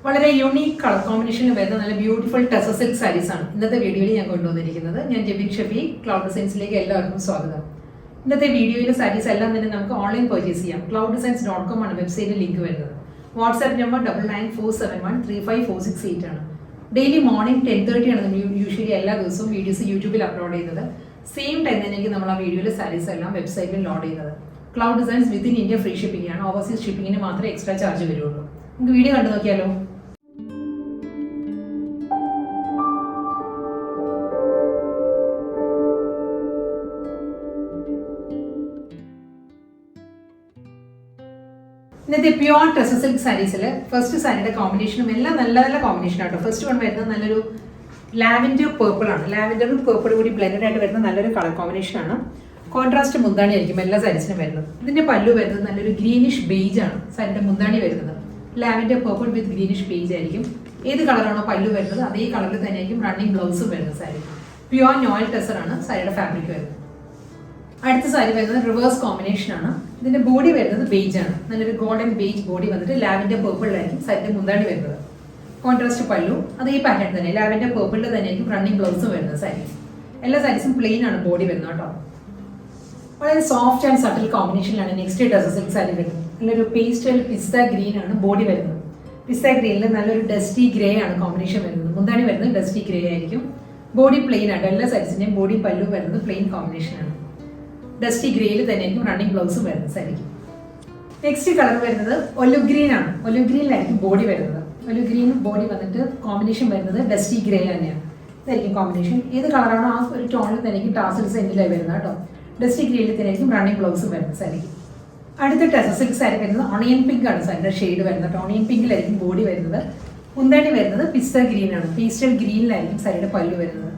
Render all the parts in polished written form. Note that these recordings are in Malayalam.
വളരെ യൂണീക്ക് കളർ കോമ്പിനേഷനിൽ വരുന്ന നല്ല ബ്യൂട്ടിഫുൾ ടെസർ സിൽക്ക് സാരീസ് ആണ് ഇന്നത്തെ വീഡിയോയിൽ ഞാൻ കൊണ്ടുവന്നിരിക്കുന്നത്. ഞാൻ ജെബിൻ ഷഫി, ക്ലൗഡ് ഡിസൈൻസിലേക്ക് എല്ലാവർക്കും സ്വാഗതം. ഇന്നത്തെ വീഡിയോയിലെ സാരീസ് എല്ലാം തന്നെ നമുക്ക് ഓൺലൈൻ പർച്ചേസ് ചെയ്യാം. clouddesigns.com ആണ് വെബ്സൈറ്റിൽ ലിങ്ക് വരുന്നത്. വാട്സ്ആപ്പ് നമ്പർ 9947135468 ആണ്. ഡെയിലി മോർണിംഗ് 10:30 ആണ് നമ്മൾ യൂഷ്വലി എല്ലാ ദിവസവും വീഡിയോസ് യൂട്യൂബിൽ അപ്ലോഡ് ചെയ്യുന്നത്. സെയിം ടൈം തന്നെ നമ്മൾ ആ വീഡിയോയിലെ സാരീസ് എല്ലാം വെബ്സൈറ്റിൽ ലോഡ് ചെയ്യുന്നത്. Cloud designs within India free shipping ആണ്. ഓവർസീസ് ഷിപ്പിംഗിന് മാത്രമേ എക്സ്ട്രാ ചാർജ് വരുള്ളൂ. നമുക്ക് വീഡിയോ കണ്ടു നോക്കിയാലോ. ഇന്നത്തെ പ്യുവർ ടെസർ സിൽക്ക് സാരീസിൽ ഫസ്റ്റ് സാരിയുടെ കോമ്പിനേഷനും എല്ലാം നല്ല നല്ല കോമ്പിനേഷൻ ആട്ടോ. ഫസ്റ്റ് വൺ വരുന്നത് നല്ലൊരു ലാവൻഡർ പേർപ്പിൾ ആണ്. ലാവൻഡറും പേർപ്പിൾ കൂടി ബ്ലെൻഡഡ് ആയിട്ട് വരുന്ന നല്ലൊരു കളർ കോമ്പിനേഷൻ ആണ്. കോൺട്രാസ്റ്റ് മുന്താണി ആയിരിക്കും എല്ലാ സാരീസിനും വരുന്നത്. ഇതിന്റെ പല്ലു വരുന്നത് നല്ലൊരു ഗ്രീനിഷ് ബേജ് ആണ്. സാരിയുടെ മുന്താണി വരുന്നത് ലാവൻഡർ പേർപ്പിൾ വിത്ത് ഗ്രീനിഷ് ബേജ് ആയിരിക്കും. ഏത് കളറാണോ പല്ലു വരുന്നത് അതേ കളറിൽ തന്നെ ആയിരിക്കും റണ്ണിങ് ബ്ലൗസും വരുന്നത്. സാരി പ്യുവർ നോയിൽ ടെസർ ആണ് സാരിയുടെ ഫാബ്രിക് വരുന്നത്. അടുത്ത സാരി വരുന്നത് റിവേഴ്സ് കോമ്പിനേഷൻ ആണ്. ഇതിന്റെ ബോഡി വരുന്നത് ബേജ് ആണ്. നല്ലൊരു ഗോൾഡൻ ബേജ് ബോഡി വന്നിട്ട് ലാവൻഡർ പേർപ്പിളിലായിരിക്കും സാരിയുടെ മുന്താണി വരുന്നത്. കോൺട്രാസ്റ്റ് പല്ലു അതേ പാറ്റേൺ തന്നെ ലാവൻഡർ പേർപ്പിളിൽ തന്നെ ആയിരിക്കും റണ്ണിങ് ബ്ലൗസും വരുന്നത്. സാരി എല്ലാ സാരീസും പ്ലെയിൻ ആണ് ബോഡി വരുന്നത് കേട്ടോ. വളരെ സോഫ്റ്റ് ആൻഡ് സട്ടിൽ കോമ്പിനേഷനിലാണ് നെക്സ്റ്റ് ടെസർ സിൽക്ക് സാരി വരുന്നത്. നല്ലൊരു പേസ്റ്റൽ പിസ്ത ഗ്രീൻ ആണ് ബോഡി വരുന്നത്. പിസ്ത ഗ്രീനിൽ നല്ലൊരു ഡസ്റ്റി ഗ്രേ ആണ് കോമ്പിനേഷൻ വരുന്നത്. മുന്താണി വരുന്നത് ഡസ്റ്റി ഗ്രേ ആയിരിക്കും. ബോഡി പ്ലെയിൻ ആണ്. എല്ലാ സാരീസിന്റെയും ബോഡി പല്ലു വരുന്നത് പ്ലെയിൻ കോമ്പിനേഷൻ ആണ്. ഡസ്റ്റി ഗ്രേയിൽ തന്നെ ആയിരിക്കും റണ്ണിങ് ബ്ലൗസും വരുന്നത് സാരിക്ക്. നെക്സ്റ്റ് കളർ വരുന്നത് ഒലിവ് ഗ്രീൻ ആണ്. ഒലിവ് ഗ്രീനിലായിരിക്കും ബോഡി വരുന്നത്. ഒലിവ് ഗ്രീൻ ബോഡി വന്നിട്ട് കോമ്പിനേഷൻ വരുന്നത് ഡസ്റ്റി ഗ്രേ തന്നെയാണ്. ഇതായിരിക്കും കോമ്പിനേഷൻ. ഏത് കളറാണോ ആ ഒരു ടോണിൽ തന്നെ ആയിരിക്കും ടാസൽസ് എൻഡിലായി വരുന്നത് കേട്ടോ. ഡസ്റ്റി ഗ്രേയിൽ തന്നെ ആയിരിക്കും റണ്ണിങ് ബ്ലൗസും വരുന്നത് സാരിക്ക്. അടുത്ത ടെസർ സിൽക്ക് സാരി വരുന്നത് ഓണിയൻ പിങ്ക് ആണ്. സാരിയുടെ ഷെയ്ഡ് വരുന്നത് ഓണിയൻ പിങ്കിലായിരിക്കും ബോഡി വരുന്നത്. മുന്താണി വരുന്നത് പിസ്ത ഗ്രീൻ ആണ്. പേസ്റ്റൽ ഗ്രീനിലായിരിക്കും സാരിയുടെ പല്ലു വരുന്നത്.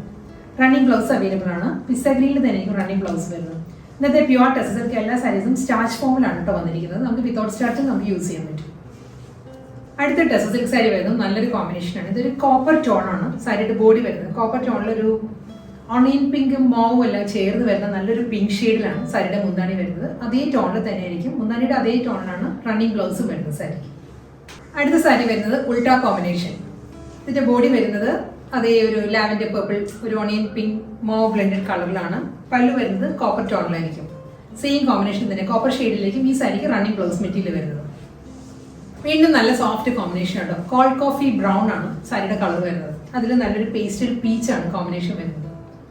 റണ്ണിങ് ബ്ലൗസ് അവൈലബിൾ ആണ്. പിസ്ത ഗ്രീനിൽ തന്നെ ആയിരിക്കും റണ്ണിങ് ബ്ലൗസ് വരുന്നത്. ഇന്നത്തെ പ്യുവർ ടെസർ സിൽക്ക് എല്ലാ സാരീസും സ്റ്റാർച്ച് ഫോമിലാണ് കേട്ടോ വന്നിരിക്കുന്നത്. നമുക്ക് വിതൗട്ട് സ്റ്റാർച്ചും നമുക്ക് യൂസ് ചെയ്യാൻ പറ്റും. അടുത്ത ടെസർ സിൽക്ക് സാരി വരുന്നത് നല്ലൊരു കോമ്പിനേഷനാണ്. ഇതൊരു കോപ്പർ ടോൺ ആണ് സാരിയുടെ ബോഡി വരുന്നത്. കോപ്പർ ടോണിലൊരു ഓണിയൻ പിങ്കും മോവും എല്ലാം ചേർന്ന് വരുന്ന നല്ലൊരു പിങ്ക് ഷെയ്ഡിലാണ് സാരിയുടെ മുന്താണി വരുന്നത്. അതേ ടോണിൽ തന്നെ ആയിരിക്കും മുന്താണിയുടെ അതേ ടോണിലാണ് റണ്ണിങ് ബ്ലൗസും വരുന്നത് സാരിക്ക്. അടുത്ത സാരി വരുന്നത് ഉൾട്ടാ കോമ്പിനേഷൻ. ഇതിന്റെ ബോഡി വരുന്നത് അതേ ഒരു ലാവൻഡർ പേർപ്പിൾ ഒരു ഓണിയൻ പിങ്ക് മോ ബ്ലെൻഡഡ് കളറിലാണ്. പല്ലു വരുന്നത് കോപ്പർ ടോണിലായിരിക്കും. സെയിം കോമ്പിനേഷൻ തന്നെ കോപ്പർ ഷെയ്ഡിലേക്കും ഈ സാരിക്ക് റണ്ണിങ് ബ്ലൗസ് മെറ്റീരിയൽ വരുന്നത്. വീണ്ടും നല്ല സോഫ്റ്റ് കോമ്പിനേഷൻ ആട്ടോ. കോൾഡ് കോഫി ബ്രൗൺ ആണ് സാരിയുടെ കളർ വരുന്നത്. അതിൽ നല്ലൊരു പേസ്റ്റൽ പീച്ച് ആണ് കോമ്പിനേഷൻ വരുന്നത്.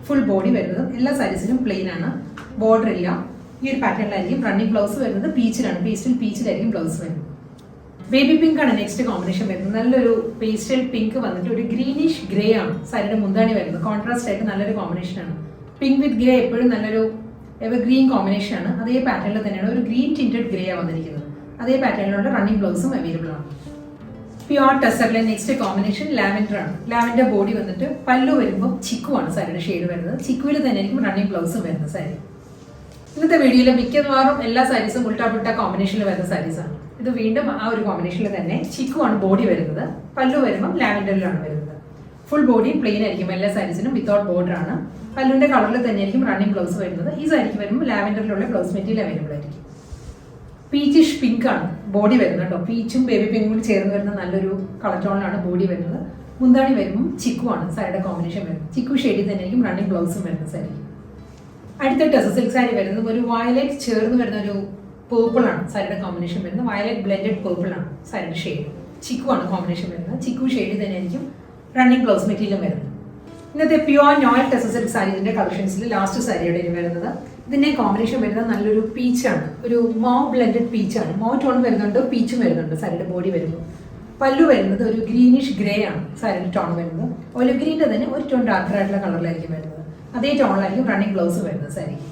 ഫുൾ ബോഡി വരുന്നത് എല്ലാ സാരീസിനും പ്ലെയിൻ ആണ്. ബോർഡർ ഇല്ല. ഈ ഒരു പാറ്റേണിലായിരിക്കും റണ്ണിങ് ബ്ലൗസ് വരുന്നത്. പീച്ചിലാണ് പേസ്റ്റൽ പീച്ചിലായിരിക്കും ബ്ലൗസ് വരുന്നത്. ബേബി പിങ്ക് ആണ് നെക്സ്റ്റ് കോമ്പിനേഷൻ വരുന്നത്. നല്ലൊരു പേസ്റ്റൽ പിങ്ക് വന്നിട്ട് ഒരു ഗ്രീനിഷ് ഗ്രേ ആണ് സാരിയുടെ മുന്താണി വരുന്നത്. കോൺട്രാസ്റ്റ് ആയിട്ട് നല്ലൊരു കോമ്പിനേഷൻ ആണ്. പിങ്ക് വിത്ത് ഗ്രേ എപ്പോഴും നല്ലൊരു ഗ്രീൻ കോമ്പിനേഷൻ ആണ്. അതേ പാറ്റേണിൽ തന്നെയാണ് ഒരു ഗ്രീൻ ടിൻറ്റഡ് ഗ്രേ ആണ് വന്നിരിക്കുന്നത്. അതേ പാറ്റേണിലുള്ള റണ്ണിങ് ബ്ലൗസും അവൈലബിൾ ആണ്. പ്യുവർ ടെസറിലെ നെക്സ്റ്റ് കോമ്പിനേഷൻ ലാവൻഡർ ആണ്. ലാവൻഡർ ബോഡി വന്നിട്ട് പല്ലു വരുമ്പോൾ ചിക്കു ആണ് സാരിയുടെ ഷെയ്ഡ് വരുന്നത്. ചിക്കുവിൽ തന്നെ ആയിരിക്കും റണ്ണിങ് ബ്ലൗസും വരുന്നത് സാരി. ഇന്നത്തെ വീഡിയോയിലെ മിക്കവാറും എല്ലാ സാരീസും ഉൾട്ടാ പുൾട്ട കോമ്പിനേഷനിൽ വരുന്ന സാരീസാണ്. ഇത് വീണ്ടും ആ ഒരു കോമ്പിനേഷനിൽ തന്നെ ചിക്കു ആണ് ബോഡി വരുന്നത്. പല്ലു വരുമ്പോൾ ലാവൻഡറിലാണ് വരുന്നത്. ഫുൾ ബോഡി പ്ലെയിൻ ആയിരിക്കും എല്ലാ സാരീസിനും വിത്തൗട്ട് ബോർഡർ ആണ്. പല്ലുവിന്റെ കളറിൽ തന്നെ ആയിരിക്കും റണ്ണിങ് ബ്ലൗസ് വരുന്നത്. ഈ സാരിക്ക് വരുമ്പോൾ ലാവൻഡറിലുള്ള ബ്ലൗസ് മെറ്റീരിയൽ അവൈലബിൾ ആയിരിക്കും. പീച്ചിഷ് പിങ്ക് ആണ് ബോഡി വരുന്നത് കേട്ടോ. പീച്ചും ബേബി പിങ്കും കൂടി ചേർന്ന് വരുന്ന നല്ലൊരു കളർ ടോണിലാണ് ബോഡി വരുന്നത്. മുന്താണി വരുമ്പോൾ ചിക്കു ആണ് സാരിയുടെ കോമ്പിനേഷൻ വരുന്നത്. ചിക്കു ഷെയ്ഡിൽ തന്നെ ആയിരിക്കും റണ്ണിങ് ബ്ലൗസും വരുന്നത് സാരി. അടുത്ത ടെസർ സിൽക്ക് സാരി വരുന്നത് ഒരു വയലറ്റ് ചേർന്ന് വരുന്ന ഒരു പേർപ്പിൾ ആണ് സാരിയുടെ കോമ്പിനേഷൻ വരുന്നത്. വയലറ്റ് ബ്ലെൻഡഡ് പേർപ്പിൾ ആണ് സാരിയുടെ ഷെയ്ഡ്. ചിക്കു ആണ് കോമ്പിനേഷൻ വരുന്നത്. ചിക്കു ഷെയ്ഡിൽ തന്നെ ആയിരിക്കും റണ്ണിങ് ബ്ലൗസ് മെറ്റീരിയലും വരുന്നത്. ഇന്നത്തെ പ്യുവർ നോയിൽ ടെസർ സിൽക്ക് സാരീസിന്റെ കളക്ഷൻസിൽ ലാസ്റ്റ് സാരിയുടെ വരുന്നത് ഇതിന്റെ കോമ്പിനേഷൻ വരുന്നത് നല്ലൊരു പീച്ചാണ്. ഒരു മോ ബ്ലെൻഡഡ് പീച്ചാണ്. മോ ടോൺ വരുന്നുണ്ട്, പീച്ചും വരുന്നുണ്ട് സാരിയുടെ ബോഡി വരുമ്പോൾ. പല്ലു വരുന്നത് ഒരു ഗ്രീനിഷ് ഗ്രേ ആണ് സാരിയുടെ ടോൺ വരുന്നത്. ഒലിവ് ഗ്രീനിന്റെ തന്നെ ഒരു ടോൺ ഡാർക്കർ ആയിട്ടുള്ള കളറിലായിരിക്കും വരുന്നത്. അതേ ടോണിലായിരിക്കും റണ്ണിങ് ബ്ലൗസ് വരുന്നത് സാരിക്ക്.